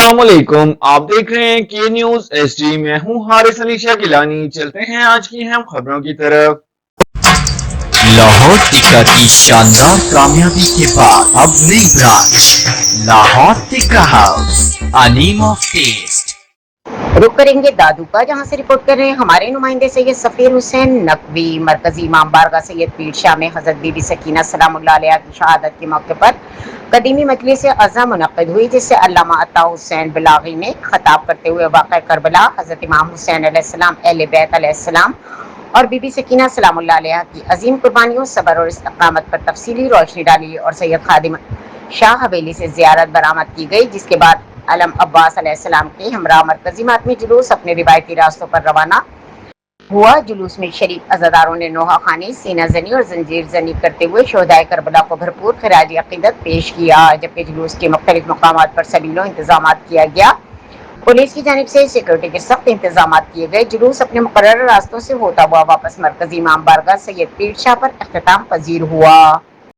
अस्सलामुअलैकुम। आप देख रहे हैं के न्यूज एसडी। मैं हूं हारिस अली शाह गिलानी। चलते हैं आज की अहम खबरों की तरफ। लाहौर टिक्का की शानदार कामयाबी के बाद अब नई branch Lahore Tikka house, a name of taste. रुक करेंगे दादू का, जहां से रिपोर्ट कर रहे हैं हमारे नुमाइंदे सैयद सफीर हुसैन नकवी। मरकजी इमाम बारगाह सैयद पीर शाह में हजरत बीबी सकीना सलामुल्लाह अलैहा की शहादत के मौके पर कदीमी मजलिस अज़ा मुनक्किद हुई, जिससे अल्लामा अता हुसैन बिलागी ने खताब करते हुए वाक़या करबला, हजरत इमाम हुसैन अलैहिस्सलाम, अहले बैत अलैहिस्सलाम और बीबी सकीना सलामुल्लाह अलैहा की अजीम कुर्बानियों, सब्र और इस्तकामत पर तफसीली रोशनी डाली और सैयद खादिम शाह हवेली से ज़ियारत बरामद की गई, जिसके बाद अलम अब्बास अलैहिस्सलाम के हमरा मरकजी मातमी जुलूस अपने रिवायती रास्तों पर रवाना हुआ। जुलूस में शरीफ अज़ादारों ने नोहा खानी, सीना जनी और जंजीर जनी करते हुए शोहदाए करबला को भरपूर खराज अकीदत पेश किया, जबकि जुलूस के मुख्तलिफ मकामात पर सलीलो इंतजाम किया गया। पुलिस की जानिब से सिक्योरिटी के सख्त इंतजाम किए गए। जुलूस अपने मुकर्रर रास्तों से होता हुआ वापस मरकजी इमाम बारगाह सैयद पीर शाह पर अख्तिताम पजीर हुआ।